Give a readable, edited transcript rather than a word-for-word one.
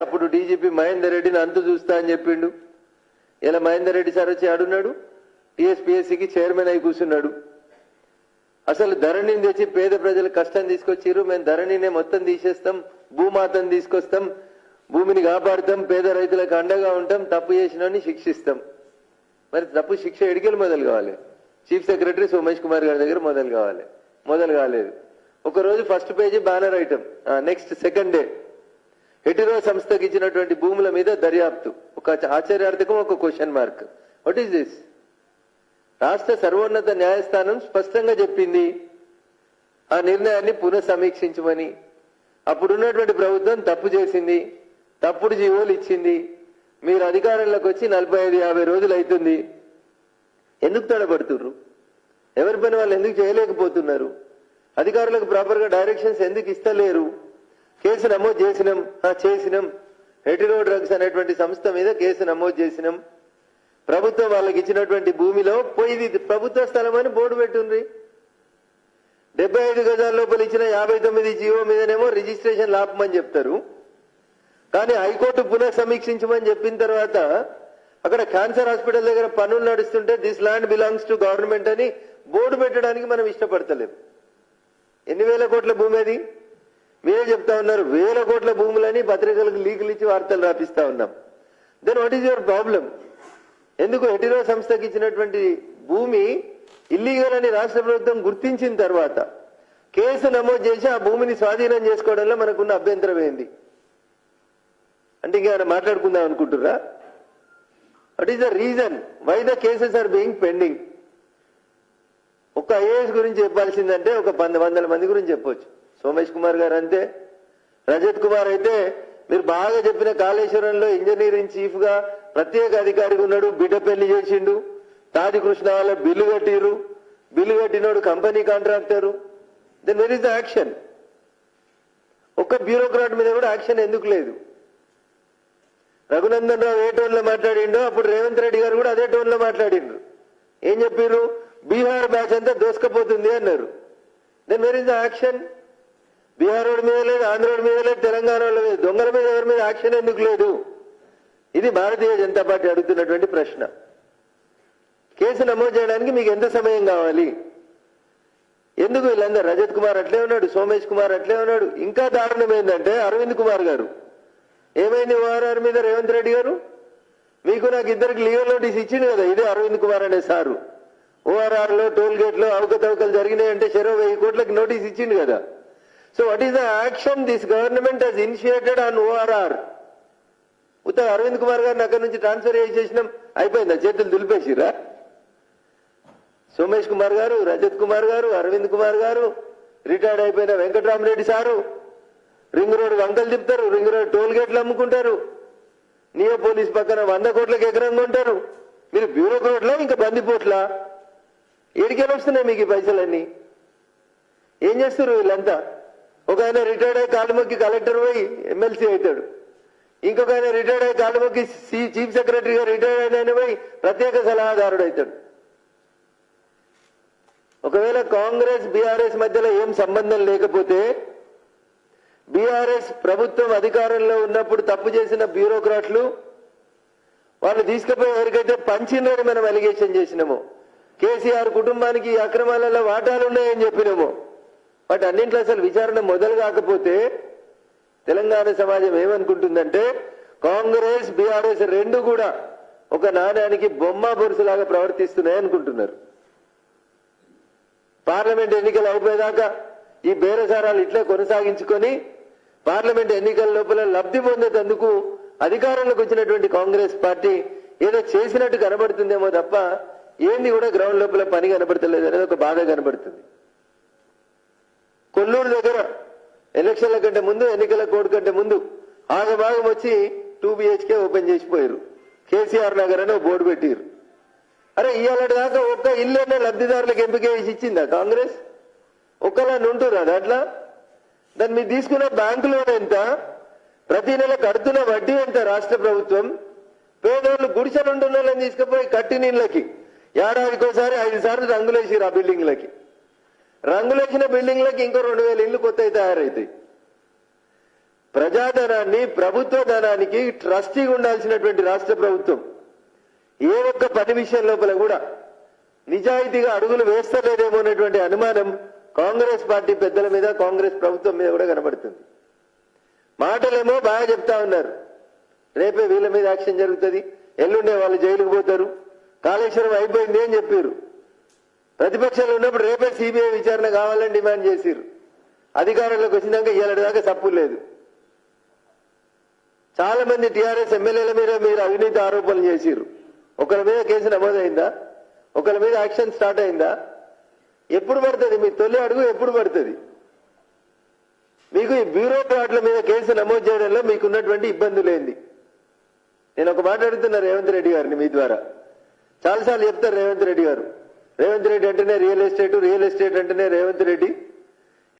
అప్పుడు డీజీపీ మహేందర్ రెడ్డిని అంతు చూస్తా అని చెప్పిండు. ఇలా మహేందర్ రెడ్డి సార్ వచ్చి ఆడున్నాడు, టీఎస్పీఎస్సీకి చైర్మన్ అయి కూర్చున్నాడు. అసలు ధరణిని తెచ్చి పేద ప్రజలకు కష్టం తీసుకొచ్చిర్రు. మేము ధరణినే మొత్తం తీసేస్తాం, భూమాతను తీసుకొస్తాం, భూమిని కాపాడుతాం, పేద రైతులకు అండగా ఉంటాం, తప్పు చేసినని శిక్షిస్తాం. మరి తప్పు శిక్ష ఎడికెళ్ళి మొదలు కావాలి? చీఫ్ సెక్రటరీ సోమేష్ కుమార్ గారి దగ్గర మొదలు కావాలి. మొదలు కాలేదు. ఒకరోజు first page banner item, next second day Hetero సంస్థకి ఇచ్చినటువంటి భూముల మీద దర్యాప్తు. ఒక ఆశ్చర్యార్థకం, ఒక question mark. What is this? రాష్ట్ర సర్వోన్నత న్యాయస్థానం స్పష్టంగా చెప్పింది ఆ నిర్ణయాన్ని పునఃసమీక్షించమని. అప్పుడున్నటువంటి ప్రభుత్వం తప్పు చేసింది, తప్పుడు జీవోలు ఇచ్చింది. మీరు అధికారంలోకి వచ్చి 45-50 రోజులు అవుతుంది. ఎందుకు తడబడుతున్నారు? ఎవరి పని వాళ్ళు ఎందుకు చేయలేకపోతున్నారు? అధికారులకు ప్రాపర్ గా డైరెక్షన్స్ ఎందుకు ఇస్తలేరు? కేసు నమోదు చేసినాం. హెటిరో డ్రగ్స్ అనేటువంటి సంస్థ మీద కేసు నమోదు చేసినాం. ప్రభుత్వం వాళ్ళకి ఇచ్చినటువంటి భూమిలో పోయి ప్రభుత్వ స్థలం అని బోర్డు పెట్టుండ్రి. 75 గజాల లోపల ఇచ్చిన 59 జీవో మీదనేమో రిజిస్ట్రేషన్ లాపమని చెప్తారు. కానీ హైకోర్టు పునఃసమీక్షించమని చెప్పిన తర్వాత అక్కడ క్యాన్సర్ హాస్పిటల్ దగ్గర పనులు నడుస్తుంటే this land belongs to government అని బోర్డు పెట్టడానికి మనం ఇష్టపడతలేం. ఎన్ని వేల కోట్ల భూమి అది? మీరే చెప్తా ఉన్నారు వేల కోట్ల భూములని పత్రికలకు లీకులు ఇచ్చి వార్తలు రాపిస్తా ఉన్నాం. Then what is your problem? ఎందుకు హెటిరో సంస్థకి ఇచ్చినటువంటి భూమి ఇల్లీగల్ అని రాష్ట్ర ప్రభుత్వం గుర్తించిన తర్వాత కేసు నమోదు చేసి ఆ భూమిని స్వాధీనం చేసుకోవడంలో మనకున్న అభ్యంతరం ఏంది? అంటే ఇంకా మాట్లాడుకుందాం అనుకుంటుర్రా? What is the reason why the cases are being pending? ఒక ఐఏఎస్ గురించి చెప్పాల్సిందంటే ఒక 100 మంది గురించి చెప్పొచ్చు. సోమేష్ కుమార్ గారు అంతే, రజత్ కుమార్ అయితే మీరు బాగా చెప్పిన కాళేశ్వరంలో ఇంజనీరింగ్ చీఫ్ గా ప్రత్యేక అధికారిగా ఉన్నాడు, బిడ్డ పెళ్లి చేసిండు, తాది కృష్ణ వాళ్ళ బిల్లు కట్టిరు, బిల్లు కట్టినోడు company contractor. Then where is the action? ఒక్క బ్యూరోక్రాట్ మీద కూడా యాక్షన్ ఎందుకు లేదు? రఘునందన్ రావు ఏ టోన్ లో మాట్లాడిండో అప్పుడు రేవంత్ రెడ్డి గారు కూడా అదే టోన్ లో మాట్లాడిండ్రు. ఏం చెప్పారు? బీహార్ బ్యాచ్ అంతా దోసుకపోతుంది అన్నారు. Then where is the action? Bihar road మీద లేదు, ఆంధ్ర రోడ్ మీద లేదు, తెలంగాణ లేదు, దొంగల మీద ఎవరి మీద యాక్షన్ ఎందుకు లేదు? ఇది భారతీయ జనతా పార్టీ అడుగుతున్నటువంటి ప్రశ్న. కేసు నమోదు చేయడానికి మీకు ఎంత సమయం కావాలి? ఎందుకు వీళ్ళందరూ? రజత్ కుమార్ అట్లే ఉన్నాడు, సోమేష్ కుమార్ అట్లే ఉన్నాడు. ఇంకా దారుణం ఏంటంటే అరవింద్ కుమార్ గారు. ఏమైంది ఓఆర్ఆర్ మీద రేవంత్ రెడ్డి గారు? మీకు నాకు ఇద్దరికి లీగల్ నోటీస్ ఇచ్చింది కదా, ఇదే అరవింద్ కుమార్ అనే సారు. ఓఆర్ఆర్ లో టోల్ గేట్ లో అవకతవకలు జరిగినాయంటే 1000 కోట్లకి నోటీస్ ఇచ్చింది కదా. So what is the action this government has initiated on ORR? ఉత్త అరవింద్ కుమార్ గారిని అక్కడి నుంచి ట్రాన్స్ఫర్ చేసేసినాం, అయిపోయిందా? చేతులు దులిపేసిరా? సోమేష్ కుమార్ గారు, రజత్ కుమార్ గారు, అరవింద్ కుమార్ గారు, రిటైర్డ్ అయిపోయిన వెంకటరామరెడ్డి సారు రింగ్ రోడ్ వంకలు తిప్పుతారు, రింగ్ రోడ్ టోల్ గేట్లు అమ్ముకుంటారు, నియో పోలీస్ పక్కన 100 కోట్లకి ఎకరంగా ఉంటారు. మీరు బ్యూరోక్రాట్లా ఇంకా బందిపోట్లా? ఏడికెళ్ళి వస్తున్నాయి మీకు ఈ పైసలన్నీ? ఏం చేస్తారు వీళ్ళంతా? ఒక ఆయన రిటైర్డ్ అయ్యి కాలు మొక్కి కలెక్టర్ పోయి ఎమ్మెల్సీ అవుతాడు, ఇంకొక ఆయన రిటైర్డ్ అయ్యి కాలు మొక్కి చీఫ్ సెక్రటరీగా రిటైర్డ్ అయిన పోయి ప్రత్యేక సలహాదారుడు అవుతాడు. ఒకవేళ కాంగ్రెస్ బీఆర్ఎస్ మధ్యలో ఏం సంబంధం లేకపోతే, బీఆర్ఎస్ ప్రభుత్వం అధికారంలో ఉన్నప్పుడు తప్పు చేసిన బ్యూరోక్రాట్లు వాళ్ళు తీసుకుపోయి ఎవరికైతే పంచినని మనం అలిగేషన్ చేసినామో, కేసీఆర్ కుటుంబానికి ఈ అక్రమాలలో వాటాలున్నాయని చెప్పినామో, వాటి అన్నింట్లో అసలు విచారణ మొదలు కాకపోతే తెలంగాణ సమాజం ఏమనుకుంటుందంటే కాంగ్రెస్ బీఆర్ఎస్ రెండు కూడా ఒక నాణ్యానికి బొమ్మ బొరుసులాగా ప్రవర్తిస్తున్నాయి అనుకుంటున్నారు. పార్లమెంట్ ఎన్నికలు అయిపోయేదాకా ఈ బేరసారాలు ఇట్లే కొనసాగించుకొని పార్లమెంట్ ఎన్నికల లోపల లబ్ధి పొందేందుకు అధికారంలోకి వచ్చినటువంటి కాంగ్రెస్ పార్టీ ఏదో చేసినట్టు కనబడుతుందేమో తప్ప ఏంది కూడా గ్రౌండ్ లోపల పని కనబడతలేదు అనేది ఒక బాధ కనబడుతుంది. కొల్లూరు దగ్గర ఎలక్షన్ల కంటే ముందు, ఎన్నికల కోడ్ కంటే ముందు ఆగభాగం వచ్చి 2 BHK ఓపెన్ చేసిపోయారు. కేసీఆర్ నగర్ అని బోర్డు పెట్టారు. అరే ఇవాళ దాకా ఒక్క ఇల్లునే లబ్ధిదారులకు ఎంపిక చేసి ఇచ్చిందా కాంగ్రెస్? ఒక్కలాని ఉంటురా దాంట్లో? దాన్ని మీరు తీసుకున్న బ్యాంకు లోన్ ఎంత? ప్రతి నెల కడుతున్న వడ్డీ ఎంత రాష్ట్ర ప్రభుత్వం? పేదోళ్ళు గుడిసెలు ఉంటున్న వాళ్ళని తీసుకుపోయి కట్టిన ఇళ్ళకి ఏడాదికోసారి 5 సార్లు రంగులేసిరు. ఆ బిల్డింగ్లకి రంగులేసిన బిల్డింగ్లకి ఇంకో 2000 ఇళ్లు కొత్తవి తయారవుతాయి. ప్రజాధనాన్ని ప్రభుత్వ ధనానికి ట్రస్టీగా ఉండాల్సినటువంటి రాష్ట్ర ప్రభుత్వం ఏ ఒక్క పని విషయం లోపల కూడా నిజాయితీగా అడుగులు వేస్తలేదేమో అనేటువంటి అనుమానం కాంగ్రెస్ పార్టీ పెద్దల మీద కాంగ్రెస్ ప్రభుత్వం మీద కూడా కనబడుతుంది. మాటలేమో బాగా చెప్తా ఉన్నారు, రేపే వీళ్ళ మీద యాక్షన్ జరుగుతుంది, ఎల్లుండే వాళ్ళు జైలుకు పోతారు, కాళేశ్వరం అయిపోయింది అని చెప్పారు. ప్రతిపక్షాలు ఉన్నప్పుడు రేపే సిబిఐ విచారణ కావాలని డిమాండ్ చేసిరు. అధికారంలోకి వచ్చినాక ఇవాళ దాకా తప్పు లేదు. చాలా మంది టీఆర్ఎస్ ఎమ్మెల్యేల మీద మీరు అవినీతి ఆరోపణలు చేసిరు. ఒకరి మీద కేసు నమోదైందా? ఒకరి మీద యాక్షన్ స్టార్ట్ అయిందా? ఎప్పుడు పడుతుంది? మీ తొలి అడుగు ఎప్పుడు పడుతుంది? మీకు ఈ బ్యూరోక్రాట్ల మీద కేసు నమోదు చేయడంలో మీకున్నటువంటి ఇబ్బందులు ఏంది? నేను ఒక మాట అడుగుతున్నా రేవంత్ రెడ్డి గారిని మీ ద్వారా. చాలాసార్లు చెప్తారు రేవంత్ రెడ్డి గారు, రేవంత్ రెడ్డి అంటేనే రియల్ ఎస్టేట్, రియల్ ఎస్టేట్ అంటేనే రేవంత్ రెడ్డి,